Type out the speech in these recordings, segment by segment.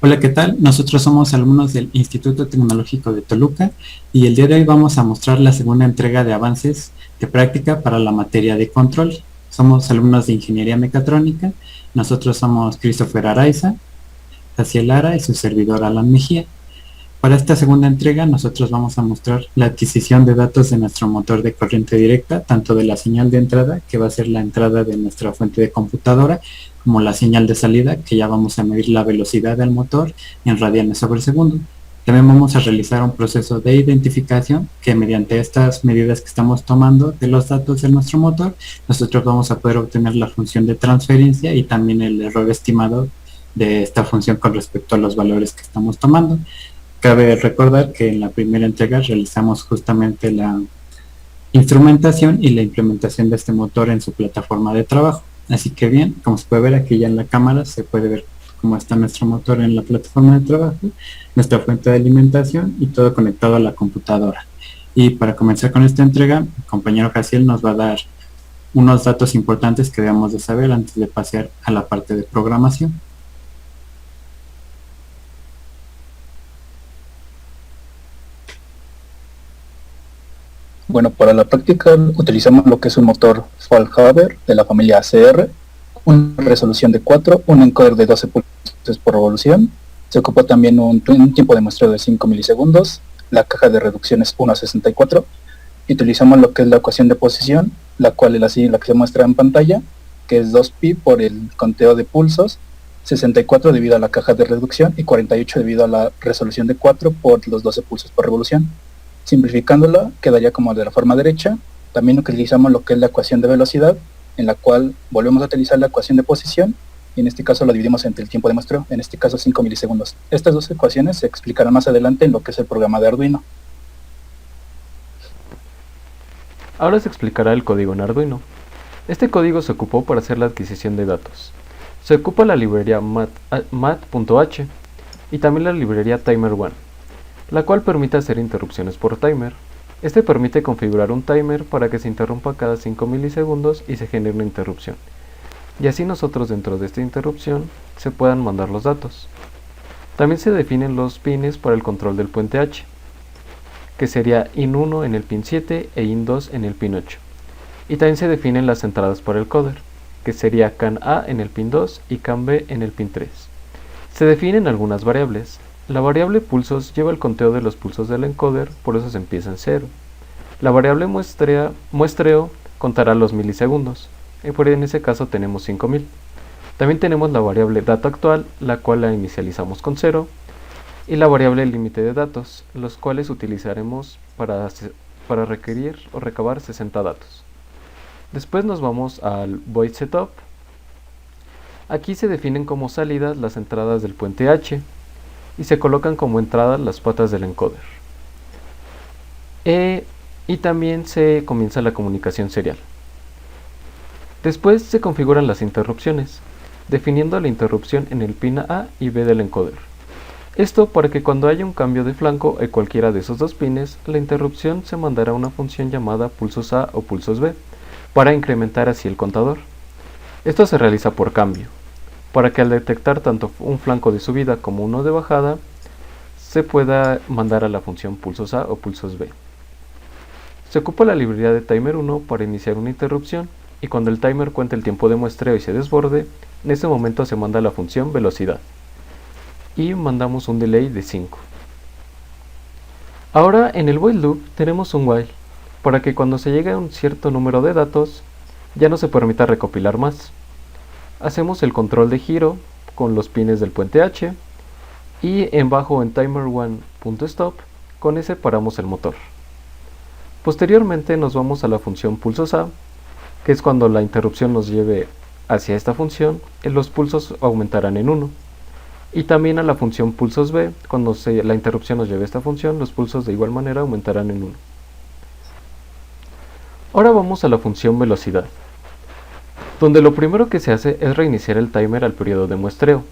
Hola, ¿qué tal? Nosotros somos alumnos del Instituto Tecnológico de Toluca y el día de hoy vamos a mostrar la segunda entrega de avances de práctica para la materia de control. Somos alumnos de Ingeniería Mecatrónica. Nosotros somos Christopher Araiza, Jaciel Lara y su servidor Alan Mejía. Para esta segunda entrega nosotros vamos a mostrar la adquisición de datos de nuestro motor de corriente directa, tanto de la señal de entrada, que va a ser la entrada de nuestra fuente de computadora, como la señal de salida, que ya vamos a medir la velocidad del motor en radianes sobre segundo. También vamos a realizar un proceso de identificación que mediante estas medidas que estamos tomando de los datos de nuestro motor, nosotros vamos a poder obtener la función de transferencia y también el error estimado de esta función con respecto a los valores que estamos tomando. Cabe recordar que en la primera entrega realizamos justamente la instrumentación y la implementación de este motor en su plataforma de trabajo. Así que bien, como se puede ver aquí ya en la cámara, se puede ver cómo está nuestro motor en la plataforma de trabajo, nuestra fuente de alimentación y todo conectado a la computadora. Y para comenzar con esta entrega, el compañero Jaciel nos va a dar unos datos importantes que debemos de saber antes de pasar a la parte de programación. Bueno, para la práctica utilizamos lo que es un motor Fallhaber de la familia ACR, una resolución de 4, un encoder de 12 pulsos por revolución, se ocupa también un tiempo de muestreo de 5 milisegundos, la caja de reducción es 1.64, y utilizamos lo que es la ecuación de posición, la cual es así la que se muestra en pantalla, que es 2pi por el conteo de pulsos, 64 debido a la caja de reducción y 48 debido a la resolución de 4 por los 12 pulsos por revolución. Simplificándola, quedaría como de la forma derecha. También utilizamos lo que es la ecuación de velocidad, en la cual volvemos a utilizar la ecuación de posición, y en este caso lo dividimos entre el tiempo de muestreo, en este caso 5 milisegundos. Estas dos ecuaciones se explicarán más adelante en lo que es el programa de Arduino. Ahora se explicará el código en Arduino. Este código se ocupó para hacer la adquisición de datos. Se ocupa la librería mat.h y también la librería timer1, la cual permite hacer interrupciones por timer. Este permite configurar un timer para que se interrumpa cada 5 milisegundos y se genere una interrupción. Y así nosotros dentro de esta interrupción se puedan mandar los datos. También se definen los pines para el control del puente H, que sería IN1 en el pin 7 e IN2 en el pin 8. Y también se definen las entradas para el coder, que sería CAN A en el pin 2 y CAN B en el pin 3. Se definen algunas variables. La variable pulsos lleva el conteo de los pulsos del encoder, por eso se empieza en 0. La variable muestreo contará los milisegundos, y por en ese caso tenemos 5000. También tenemos la variable dato actual, la cual la inicializamos con 0, y la variable límite de datos, los cuales utilizaremos para requerir o recabar 60 datos. Después nos vamos al void setup. Aquí se definen como salidas las entradas del puente H, y se colocan como entrada las patas del encoder. Y también se comienza la comunicación serial. Después se configuran las interrupciones, definiendo la interrupción en el pin A y B del encoder. Esto para que cuando haya un cambio de flanco en cualquiera de esos dos pines, la interrupción se mandará a una función llamada pulsos A o pulsos B, para incrementar así el contador. Esto se realiza por cambio, para que al detectar tanto un flanco de subida como uno de bajada, se pueda mandar a la función pulsos A o pulsos B. Se ocupa la librería de timer1 para iniciar una interrupción, y cuando el timer cuente el tiempo de muestreo y se desborde, en ese momento se manda la función velocidad, y mandamos un delay de 5. Ahora en el while loop tenemos un while, para que cuando se llegue a un cierto número de datos, ya no se permita recopilar más. Hacemos el control de giro con los pines del puente H, y en bajo en timer1.stop, con ese paramos el motor. Posteriormente nos vamos a la función pulsos A, que es cuando la interrupción nos lleve hacia esta función, los pulsos aumentarán en 1. Y también a la función pulsos B, cuando la interrupción nos lleve a esta función, los pulsos de igual manera aumentarán en 1. Ahora vamos a la función velocidad, donde lo primero que se hace es reiniciar el timer al periodo de muestreo.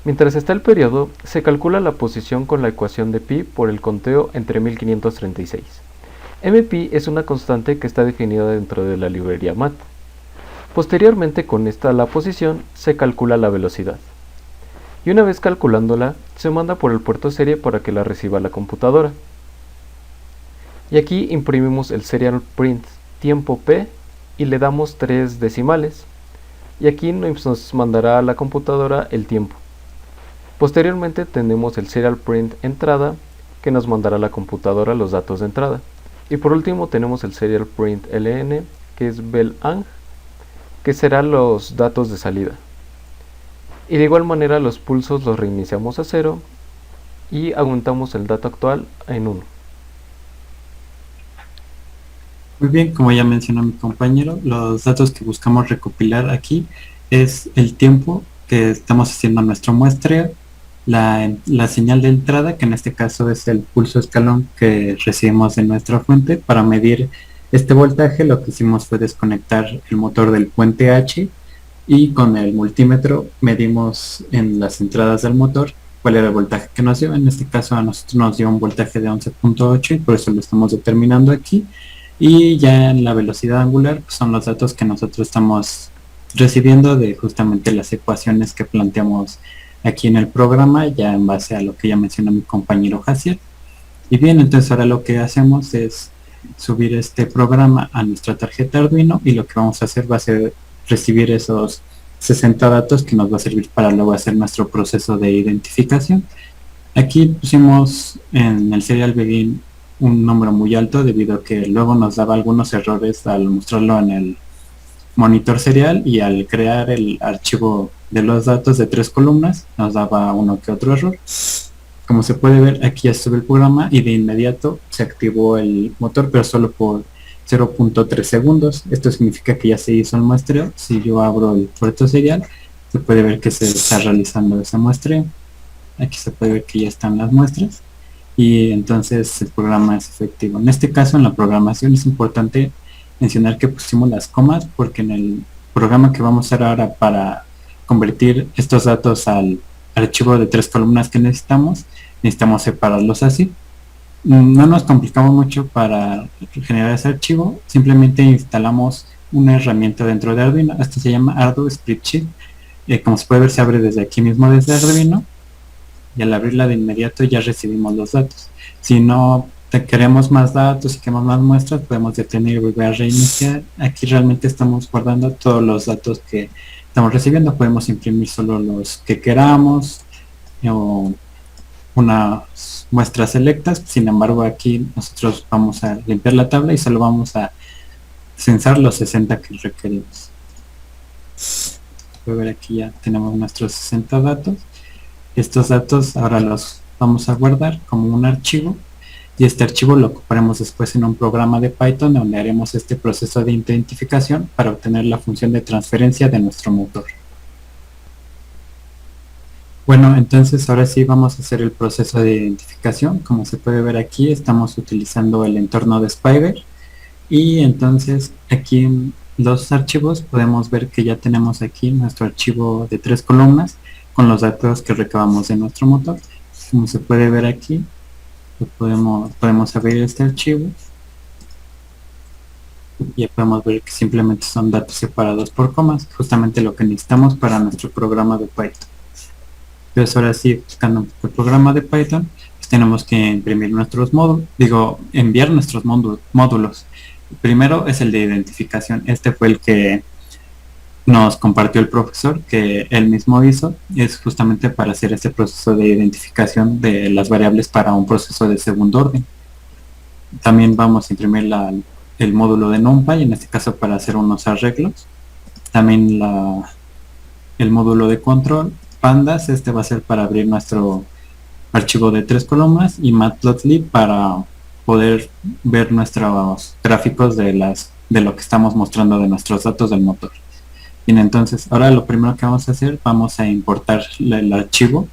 Mientras está el periodo, se calcula la posición con la ecuación de pi por el conteo entre 1536. mpi es una constante que está definida dentro de la librería mat. Posteriormente, con esta la posición, se calcula la velocidad. y una vez calculándola, se manda por el puerto serie para que la reciba la computadora. Y aquí imprimimos el serial print tiempo P y le damos 3 decimales, y aquí nos mandará a la computadora el tiempo. Posteriormente tenemos el serial print entrada, que nos mandará a la computadora los datos de entrada. Y por último tenemos el serial print ln, que es belang, que será los datos de salida. Y de igual manera los pulsos los reiniciamos a 0 y aumentamos el dato actual en 1. Muy bien, como ya mencionó mi compañero, los datos que buscamos recopilar aquí es el tiempo que estamos haciendo nuestro muestreo, la señal de entrada, que en este caso es el pulso escalón que recibimos de nuestra fuente. Para medir este voltaje lo que hicimos fue desconectar el motor del puente H y con el multímetro medimos en las entradas del motor cuál era el voltaje que nos dio. En este caso a nosotros nos dio un voltaje de 11.8 y por eso lo estamos determinando aquí. Y ya en la velocidad angular pues son los datos que nosotros estamos recibiendo de justamente las ecuaciones que planteamos aquí en el programa, ya en base a lo que ya mencionó mi compañero Jaciel. Y bien, entonces ahora lo que hacemos es subir este programa a nuestra tarjeta Arduino y lo que vamos a hacer va a ser recibir esos 60 datos que nos va a servir para luego hacer nuestro proceso de identificación. Aquí pusimos en el serial begin un número muy alto debido a que luego nos daba algunos errores al mostrarlo en el monitor serial, y al crear el archivo de los datos de 3 columnas nos daba uno que otro error. Como se puede ver, aquí ya estuvo el programa y de inmediato se activó el motor, pero solo por 0.3 segundos. Esto significa que ya se hizo el muestreo. Si yo abro el puerto serial, se puede ver que se está realizando ese muestreo. Aquí se puede ver que ya están las muestras y entonces el programa es efectivo. En este caso, en la programación es importante mencionar que pusimos las comas porque en el programa que vamos a hacer ahora para convertir estos datos al archivo de 3 columnas que necesitamos separarlos así. No nos complicamos mucho para generar ese archivo, simplemente instalamos una herramienta dentro de Arduino. Esto se llama Arduino Spreadsheet. Como se puede ver, se abre desde aquí mismo, desde Arduino, y al abrirla de inmediato ya recibimos los datos. Si no queremos más datos y queremos más muestras, podemos detener y volver a reiniciar. Aquí realmente estamos guardando todos los datos que estamos recibiendo. Podemos imprimir solo los que queramos o unas muestras selectas. Sin embargo, aquí nosotros vamos a limpiar la tabla y solo vamos a censar los 60 que requerimos. Puede ver, aquí ya tenemos nuestros 60 datos. Estos datos ahora los vamos a guardar como un archivo, y este archivo lo ocuparemos después en un programa de Python donde haremos este proceso de identificación para obtener la función de transferencia de nuestro motor. Bueno, entonces ahora sí vamos a hacer el proceso de identificación. Como se puede ver aquí, estamos utilizando el entorno de Spyder, y entonces aquí en los archivos podemos ver que ya tenemos aquí nuestro archivo de 3 columnas con los datos que recabamos de nuestro motor. Como se puede ver aquí, podemos abrir este archivo y ya podemos ver que simplemente son datos separados por comas, justamente lo que necesitamos para nuestro programa de Python. Entonces ahora sí, buscando el programa de Python, pues tenemos que imprimir nuestros módulos, enviar nuestros módulos. Primero es el de identificación. Este fue el que nos compartió el profesor, que él mismo hizo. Es justamente para hacer este proceso de identificación de las variables para un proceso de segundo orden. También vamos a imprimir el módulo de NumPy, en este caso para hacer unos arreglos. También el módulo de control, pandas, este va a ser para abrir nuestro archivo de 3 columnas, y matplotlib para poder ver nuestros gráficos de lo que estamos mostrando de nuestros datos del motor. Bien, entonces ahora lo primero que vamos a hacer, vamos a importar el archivo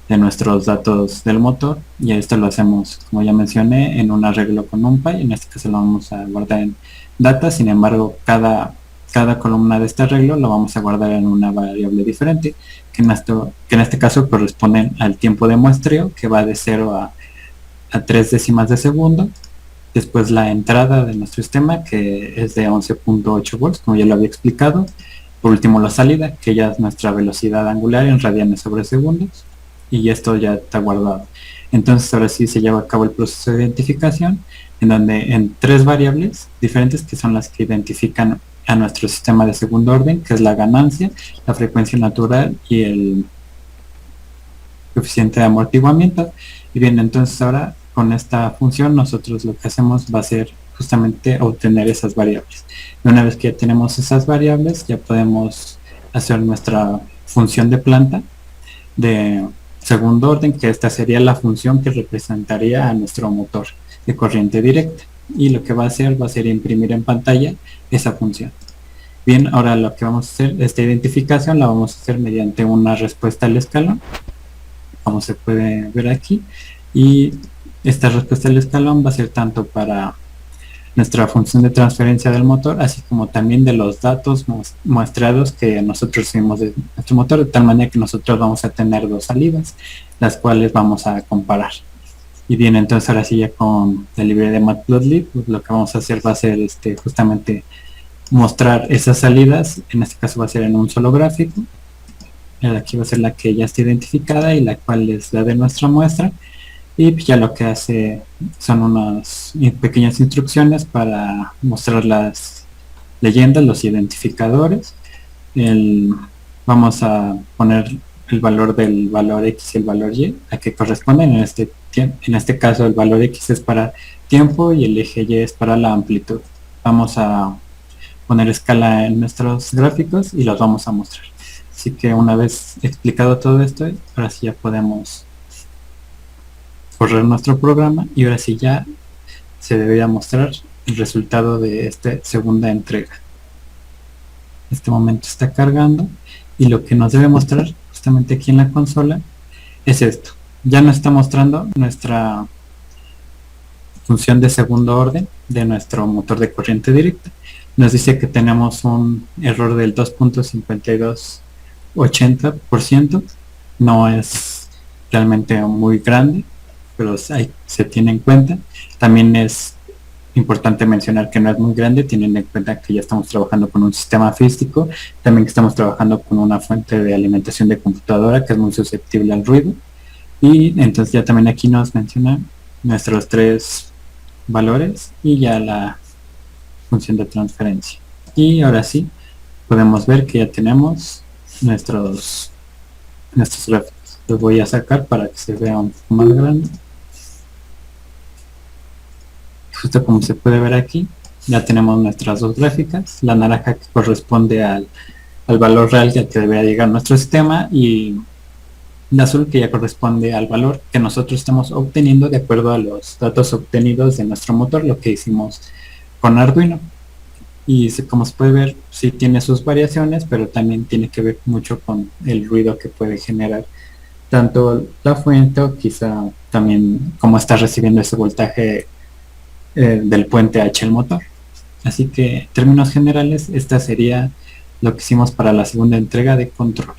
de nuestros datos del motor, y esto lo hacemos, como ya mencioné, en un arreglo con NumPy. En este caso lo vamos a guardar en data. Sin embargo, cada columna de este arreglo lo vamos a guardar en una variable diferente, que en este caso corresponden al tiempo de muestreo, que va de 0 a 3 décimas de segundo. Después la entrada de nuestro sistema, que es de 11.8 volts, como ya lo había explicado, Por último, la salida, que ya es nuestra velocidad angular en radianes sobre segundos, y esto ya está guardado. Entonces ahora sí se lleva a cabo el proceso de identificación, en donde en 3 variables diferentes, que son las que identifican a nuestro sistema de segundo orden, que es la ganancia, la frecuencia natural y el coeficiente de amortiguamiento. Y bien, entonces ahora con esta función nosotros lo que hacemos va a ser justamente obtener esas variables. Y una vez que ya tenemos esas variables, ya podemos hacer nuestra función de planta de segundo orden, que esta sería la función que representaría a nuestro motor de corriente directa, y lo que va a hacer imprimir en pantalla esa función. Bien, ahora lo que vamos a hacer, esta identificación la vamos a hacer mediante una respuesta al escalón, como se puede ver aquí, y esta respuesta al escalón va a ser tanto para nuestra función de transferencia del motor, así como también de los datos muestreados que nosotros recibimos de nuestro motor, de tal manera que nosotros vamos a tener 2 salidas, las cuales vamos a comparar. Y bien, entonces ahora sí ya con la librería de Matplotlib, pues lo que vamos a hacer va a ser justamente mostrar esas salidas, en este caso va a ser en un solo gráfico. Aquí va a ser la que ya está identificada y la cual es la de nuestra muestra, y ya lo que hace son unas pequeñas instrucciones para mostrar las leyendas, los identificadores. Vamos a poner el valor del valor X y el valor Y a que corresponden. En este caso el valor X es para tiempo y el eje Y es para la amplitud. Vamos a poner escala en nuestros gráficos y los vamos a mostrar. Así que una vez explicado todo esto, ahora sí ya podemos correr nuestro programa, y ahora sí ya se debería mostrar el resultado de esta segunda entrega. En este momento está cargando, y lo que nos debe mostrar justamente aquí en la consola es esto. Ya nos está mostrando nuestra función de segundo orden de nuestro motor de corriente directa. Nos dice que tenemos un error del 2.5280%, no es realmente muy grande, pero se tiene en cuenta. También es importante mencionar que no es muy grande, teniendo en cuenta que ya estamos trabajando con un sistema físico, también que estamos trabajando con una fuente de alimentación de computadora que es muy susceptible al ruido. Y entonces ya también aquí nos menciona nuestros 3 valores y ya la función de transferencia. Y ahora sí podemos ver que ya tenemos nuestros gráficos. Los voy a sacar para que se vea un poco más grande. Justo como se puede ver aquí, ya tenemos nuestras 2 gráficas, la naranja que corresponde al valor real al que debería llegar nuestro sistema, y la azul que ya corresponde al valor que nosotros estamos obteniendo de acuerdo a los datos obtenidos de nuestro motor, lo que hicimos con Arduino. Y como se puede ver, sí tiene sus variaciones, pero también tiene que ver mucho con el ruido que puede generar tanto la fuente, o quizá también cómo está recibiendo ese voltaje del puente H el motor. Así que en términos generales, esta sería lo que hicimos para la segunda entrega de control.